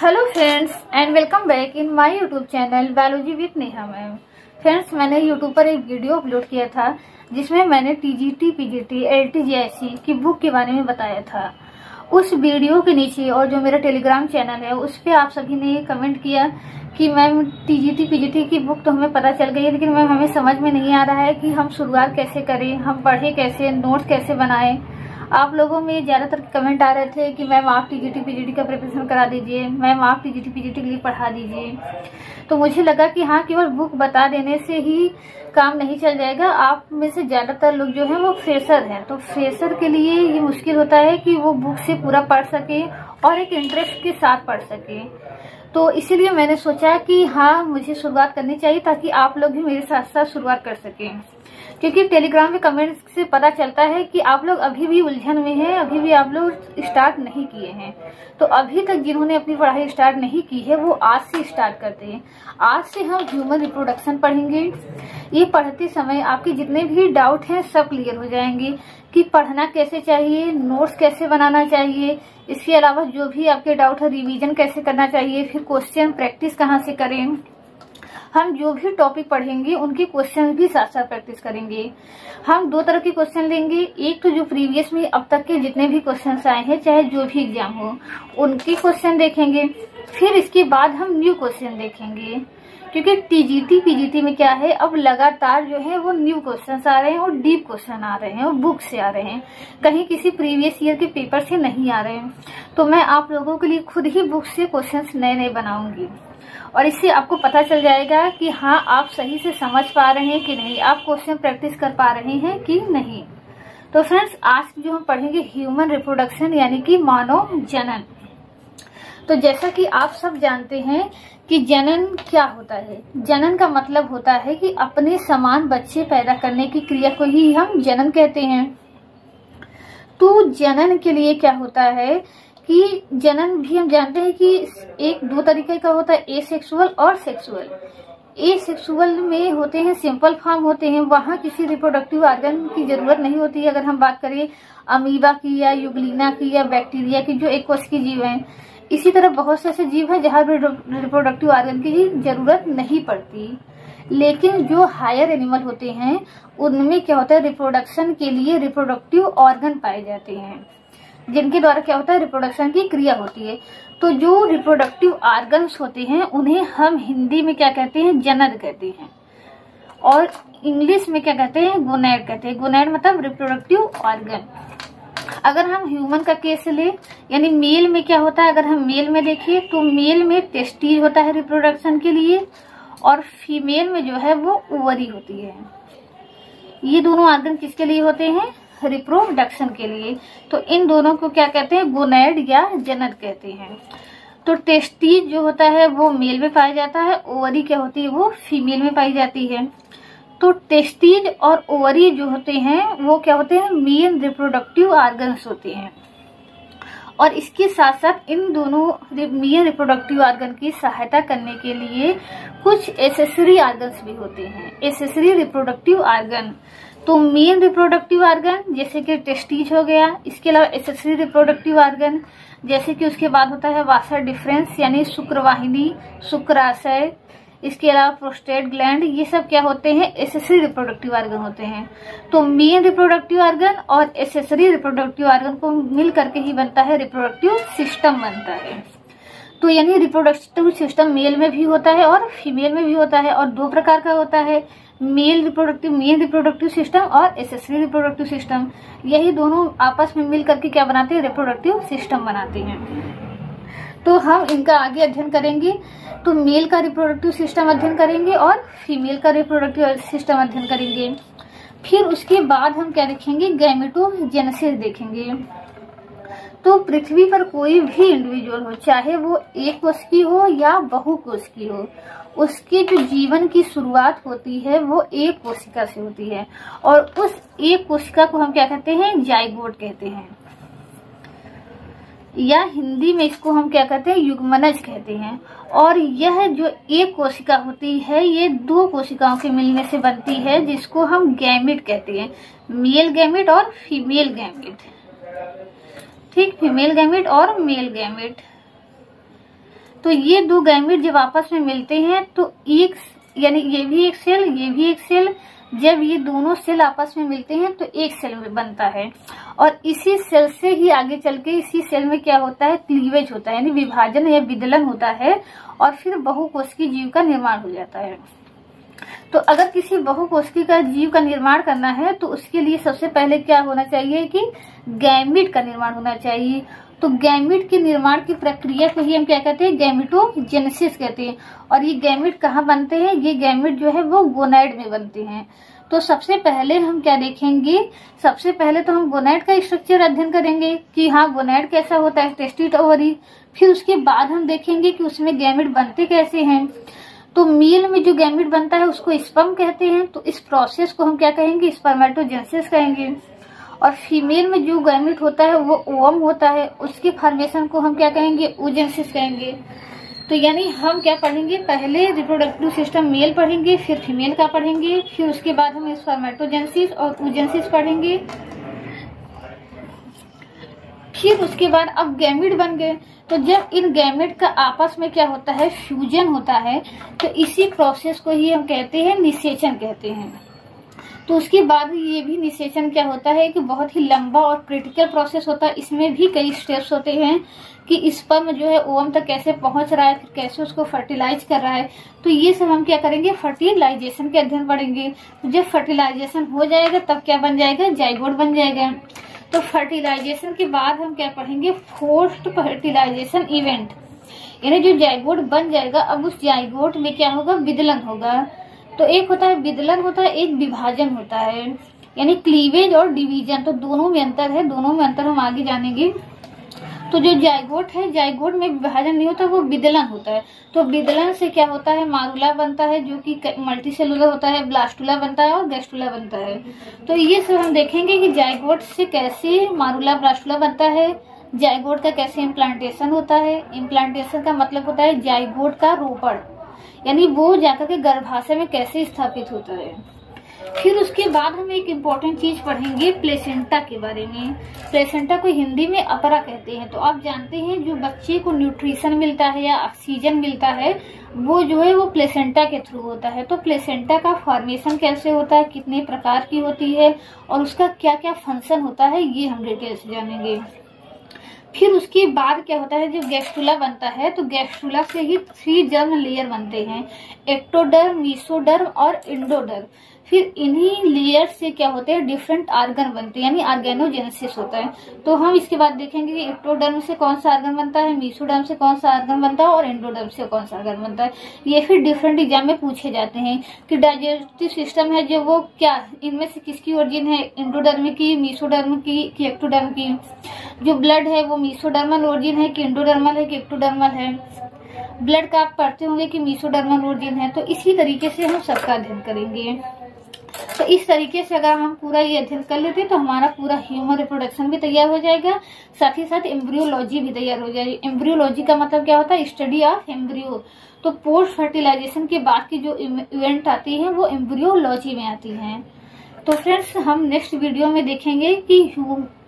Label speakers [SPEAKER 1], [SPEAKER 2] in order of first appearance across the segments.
[SPEAKER 1] Hello friends and welcome back in my YouTube channel biology with Neha ma'am. Friends, मैंने YouTube पर एक video upload किया था जिसमें मैंने टीजीटी, पीजीटी, एलटीजीआईसी की बुक के बारे में बताया था। उस वीडियो के नीचे और जो मेरा टेलीग्राम चैनल है उस पर आप सभी ने कमेंट किया कि मैम टीजीटी, पीजीटी की बुक तो हमें पता चल गई है, लेकिन मैम हमें समझ में नहीं आ रहा है कि हम शुरुआत कैसे करें, हम पढ़े कैसे, नोट्स कैसे बनाएं। आप लोगों में ज्यादातर कमेंट आ रहे थे कि मैम आप टीजीटी, पीजीटी का प्रिपरेशन करा दीजिए, मैम आप टीजीटी, पीजीटी के लिए पढ़ा दीजिए। तो मुझे लगा कि हाँ, केवल बुक बता देने से ही काम नहीं चल जाएगा। आप में से ज्यादातर लोग जो हैं वो फ्रेशर हैं, तो फ्रेशर के लिए ये मुश्किल होता है कि वो बुक से पूरा पढ़ सके और एक इंटरेस्ट के साथ पढ़ सके। तो इसीलिए मैंने सोचा कि हाँ, मुझे शुरुआत करनी चाहिए ताकि आप लोग भी मेरे साथ साथ शुरुआत कर सकें। क्योंकि टेलीग्राम में कमेंट से पता चलता है कि आप लोग अभी भी उलझन में हैं, अभी भी आप लोग स्टार्ट नहीं किए हैं। तो अभी तक जिन्होंने अपनी पढ़ाई स्टार्ट नहीं की है वो आज से स्टार्ट करते हैं। आज से हम ह्यूमन रिप्रोडक्शन पढ़ेंगे। ये पढ़ते समय आपके जितने भी डाउट हैं सब क्लियर हो जाएंगे कि पढ़ना कैसे चाहिए, नोट्स कैसे बनाना चाहिए। इसके अलावा जो भी आपके डाउट है, रिवीजन कैसे करना चाहिए, फिर क्वेश्चन प्रैक्टिस कहाँ से करें। हम जो भी टॉपिक पढ़ेंगे उनके क्वेश्चन भी साथ साथ प्रैक्टिस करेंगे। हम दो तरह के क्वेश्चन लेंगे, एक तो जो प्रीवियस में अब तक के जितने भी क्वेश्चन आए हैं, चाहे जो भी एग्जाम हो, उनके क्वेश्चन देखेंगे। फिर इसके बाद हम न्यू क्वेश्चन देखेंगे, क्योंकि टीजीटी, पीजीटी में क्या है, अब लगातार जो है वो न्यू क्वेश्चन आ रहे हैं और डीप क्वेश्चन आ रहे हैं और बुक से आ रहे हैं, कहीं किसी प्रीवियस ईयर के पेपर से नहीं आ रहे हैं। तो मैं आप लोगों के लिए खुद ही बुक से क्वेश्चन नए नए बनाऊंगी और इससे आपको पता चल जाएगा कि हाँ, आप सही से समझ पा रहे हैं कि नहीं, आप क्वेश्चन प्रैक्टिस कर पा रहे हैं कि नहीं। तो फ्रेंड्स, आज जो हम पढ़ेंगे ह्यूमन रिप्रोडक्शन यानी कि मानव जनन। तो जैसा कि आप सब जानते हैं कि जनन क्या होता है। जनन का मतलब होता है कि अपने समान बच्चे पैदा करने की क्रिया को ही हम जनन कहते हैं। तो जनन के लिए क्या होता है कि जनन भी हम जानते हैं कि एक दो तरीके का होता है, एसेक्सुअल और सेक्सुअल। एसेक्सुअल में होते हैं, सिंपल फॉर्म होते हैं, वहां किसी रिप्रोडक्टिव ऑर्गन की जरूरत नहीं होती है। अगर हम बात करें अमीबा की या यूग्लिना की या बैक्टीरिया की, जो एक कोश की जीव हैं, इसी तरह बहुत से ऐसे जीव हैं जहां रिप्रोडक्टिव ऑर्गन की जरूरत नहीं पड़ती। लेकिन जो हायर एनिमल होते हैं उनमें क्या होता है, रिप्रोडक्शन के लिए रिप्रोडक्टिव ऑर्गन पाए जाते हैं, जिनके द्वारा क्या होता है, रिप्रोडक्शन की क्रिया होती है। तो जो रिप्रोडक्टिव ऑर्गन्स होते हैं उन्हें हम हिंदी में क्या कहते हैं, जनन कहते हैं, और इंग्लिश में क्या कहते हैं, गोनैड कहते हैं। गोनैड मतलब रिप्रोडक्टिव ऑर्गन। अगर हम ह्यूमन का केस ले, यानी मेल में क्या होता है, अगर हम मेल में देखें तो मेल में टेस्टिस होता है रिप्रोडक्शन के लिए, और फीमेल में जो है वो ओवरी होती है। ये दोनों ऑर्गन किसके लिए होते हैं, रिप्रोडक्शन के लिए। तो इन दोनों को क्या कहते हैं, गोनैड या जनन कहते हैं। तो टेस्टिस जो होता है वो मेल में पाया जाता है, ओवरी क्या होती है, वो फीमेल में पाई जाती है। तो टेस्टिस और ओवरी जो होते हैं वो क्या होते हैं, मेन रिप्रोडक्टिव ऑर्गन्स होते हैं। और इसके साथ साथ इन दोनों मेन रिप्रोडक्टिव ऑर्गन की सहायता करने के लिए कुछ एसेसरी ऑर्गन्स भी होते हैं, एसेसरी रिप्रोडक्टिव ऑर्गन। तो मेन रिप्रोडक्टिव ऑर्गन जैसे कि टेस्टिस हो गया, इसके अलावा एसेसरी रिप्रोडक्टिव ऑर्गन जैसे कि उसके बाद होता है वासर डिफरेंस यानी शुक्रवाहिनी, शुक्राशय, इसके अलावा प्रोस्टेट ग्लैंड, ये सब क्या होते हैं, एसेसरी रिप्रोडक्टिव ऑर्गन होते हैं। तो मेन रिप्रोडक्टिव ऑर्गन और एसेसरी रिप्रोडक्टिव ऑर्गन को मिल करके ही बनता है रिप्रोडक्टिव सिस्टम बनता है। तो यानी रिप्रोडक्टिव सिस्टम मेल में भी होता है और फीमेल में भी होता है, और दो प्रकार का होता है, मेन रिप्रोडक्टिव सिस्टम और एसेसरी रिप्रोडक्टिव सिस्टम। यही दोनों आपस में मिल करके क्या बनाते हैं, रिप्रोडक्टिव सिस्टम बनाते हैं। तो हम इनका आगे अध्ययन करेंगे। तो मेल का रिप्रोडक्टिव सिस्टम अध्ययन करेंगे और फीमेल का रिप्रोडक्टिव सिस्टम अध्ययन करेंगे। फिर उसके बाद हम क्या देखेंगे, गैमेटोजेनेसिस देखेंगे। तो पृथ्वी पर कोई भी इंडिविजुअल हो, चाहे वो एक कोश की हो या बहु कोश की हो, उसके जो जीवन की शुरुआत होती है वो एक कोशिका से होती है, और उस एक कोशिका को हम क्या कहते हैं, जाइगोट कहते हैं, या हिंदी में इसको हम क्या कहते हैं, युग्मनज कहते हैं। और यह जो एक कोशिका होती है ये दो कोशिकाओं के मिलने से बनती है, जिसको हम गैमेट कहते हैं, मेल गैमेट और फीमेल गैमेट। ठीक, फीमेल गैमेट और मेल गैमेट। तो ये दो गैमेट जब आपस में मिलते हैं तो एक यानी ये भी एक सेल, ये भी एक सेल, जब ये दोनों सेल आपस में मिलते हैं तो एक सेल में बनता है। और इसी सेल से ही आगे चल के इसी सेल में क्या होता है, क्लीवेज होता है, यानी विभाजन या विदलन होता है, और फिर बहुकोशिकीय जीव का निर्माण हो जाता है। तो अगर किसी बहुकोशिकीय का जीव का निर्माण करना है तो उसके लिए सबसे पहले क्या होना चाहिए कि गैमीट का निर्माण होना चाहिए। तो गैमीट के निर्माण की प्रक्रिया को ही हम क्या कहते हैं, गैमेटोजेनेसिस कहते हैं। और ये गैमीट कहाँ बनते हैं, ये गैमीट जो है वो गोनाइड में बनते हैं। तो सबसे पहले हम क्या देखेंगे, सबसे पहले तो हम गोनाइड का स्ट्रक्चर अध्ययन करेंगे कि हाँ गोनाइड कैसा होता है, टेस्टिड ओवरी। फिर उसके बाद हम देखेंगे कि उसमें गैमीट बनते कैसे हैं। तो मेल में जो गैमीट बनता है उसको स्पर्म कहते हैं, तो इस प्रोसेस को हम क्या कहेंगे, स्पर्मेटोजेनेसिस कहेंगे। और फीमेल में जो गैमीट होता है वो ओवम होता है, उसके फॉर्मेशन को हम क्या कहेंगे, oogenesis कहेंगे। तो यानी हम क्या पढ़ेंगे, पहले रिप्रोडक्टिव सिस्टम मेल पढ़ेंगे, फिर फीमेल का पढ़ेंगे, फिर उसके बाद हम स्पर्मेटोजेनेसिस और oogenesis पढ़ेंगे। फिर उसके बाद अब गैमीट बन गए, तो जब इन गैमेट का आपस में क्या होता है, फ्यूजन होता है, तो इसी प्रोसेस को ही हम कहते हैं निषेचन कहते हैं। तो उसके बाद ये भी निषेचन क्या होता है कि बहुत ही लंबा और क्रिटिकल प्रोसेस होता है। इसमें भी कई स्टेप्स होते हैं कि स्पर्म जो है ओवम तक कैसे पहुंच रहा है, फिर कैसे उसको फर्टिलाइज कर रहा है। तो ये सब हम क्या करेंगे, फर्टिलाइजेशन के अध्ययन पढ़ेंगे। तो जब फर्टिलाइजेशन हो जाएगा तब क्या बन जाएगा, जाइगोट बन जाएगा। तो फर्टिलाइजेशन के बाद हम क्या पढ़ेंगे, पोस्ट फर्टिलाइजेशन इवेंट, यानी जो जाइगोट बन जाएगा अब उस जाइगोट में क्या होगा, विदलन होगा। तो एक होता है विदलन होता है, एक विभाजन होता है, यानी क्लीवेज और डिवीजन। तो दोनों में अंतर है, दोनों में अंतर हम आगे जानेंगे। तो जो जाइगोट है, जाइगोट में विभाजन नहीं होता, वो विदलन होता है। तो विदलन से क्या होता है, मारुला बनता है जो कि मल्टी सेलुलर होता है, ब्लास्टुला बनता है और गैस्टुला बनता है। तो ये सब हम देखेंगे कि जाइगोट से कैसे मारुला ब्लास्टुला बनता है, जाइगोट का कैसे इम्प्लांटेशन होता है। इम्प्लांटेशन का मतलब होता है जाइगोट का रोपण, यानी वो जाकर के गर्भाशय में कैसे स्थापित होता है। फिर उसके बाद हम एक इम्पोर्टेंट चीज पढ़ेंगे प्लेसेंटा के बारे में। प्लेसेंटा को हिंदी में अपरा कहते हैं। तो आप जानते हैं जो बच्चे को न्यूट्रिशन मिलता है या ऑक्सीजन मिलता है वो जो है वो प्लेसेंटा के थ्रू होता है। तो प्लेसेंटा का फॉर्मेशन कैसे होता है, कितने प्रकार की होती है और उसका क्या क्या फंक्शन होता है, ये हम डिटेल से जानेंगे। फिर उसके बाद क्या होता है, जब गैस्ट्रुला बनता है तो गैस्ट्रुला से ही 3 जर्म लेयर बनते हैं, एक्टोडर्म, मीसोडर्म और एंडोडर्म। फिर इन्हीं लेयर से क्या होते हैं, डिफरेंट आर्गन बनते हैं, यानी ऑर्गेनोजेनेसिस होता है। तो हम इसके बाद देखेंगे कि एक्टोडर्म से कौन सा आर्गन बनता है, मीसोडर्म से कौन सा आर्गन बनता है और एंडोडर्म से कौन सा आर्गन बनता है। ये फिर डिफरेंट एग्जाम में पूछे जाते हैं कि डाइजेस्टिव सिस्टम है जो वो क्या, इनमें से किसकी ओरिजिन है, एंडोडर्म की, मीसोडर्म की कि एक्टोडर्म की। जो ब्लड है वो मीसोडर्मल ओरिजिन है कि एंडोडर्मल है कि एक्टोडर्मल है। ब्लड का आप पढ़ते होंगे कि मीसोडर्मल ओरिजिन है। तो इसी तरीके से हम सबका अध्ययन करेंगे। तो इस तरीके से अगर हम पूरा ये अध्ययन कर लेते हैं तो हमारा पूरा ह्यूमन रिप्रोडक्शन भी तैयार हो जाएगा, साथ ही साथ एम्ब्रियोलॉजी भी तैयार हो जाएगी। एम्ब्रियोलॉजी का मतलब क्या होता है, स्टडी ऑफ एम्ब्रियो। तो पोस्ट फर्टिलाइजेशन के बाद की जो इवेंट आती है वो एम्ब्रियोलॉजी में आती है। तो फ्रेंड्स हम नेक्स्ट वीडियो में देखेंगे कि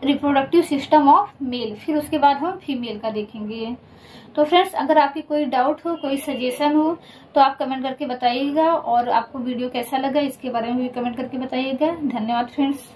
[SPEAKER 1] रिप्रोडक्टिव सिस्टम ऑफ मेल, फिर उसके बाद हम फीमेल का देखेंगे। तो फ्रेंड्स अगर आपकी कोई डाउट हो, कोई सजेशन हो तो आप कमेंट करके बताइएगा, और आपको वीडियो कैसा लगा इसके बारे में भी कमेंट करके बताइएगा। धन्यवाद फ्रेंड्स।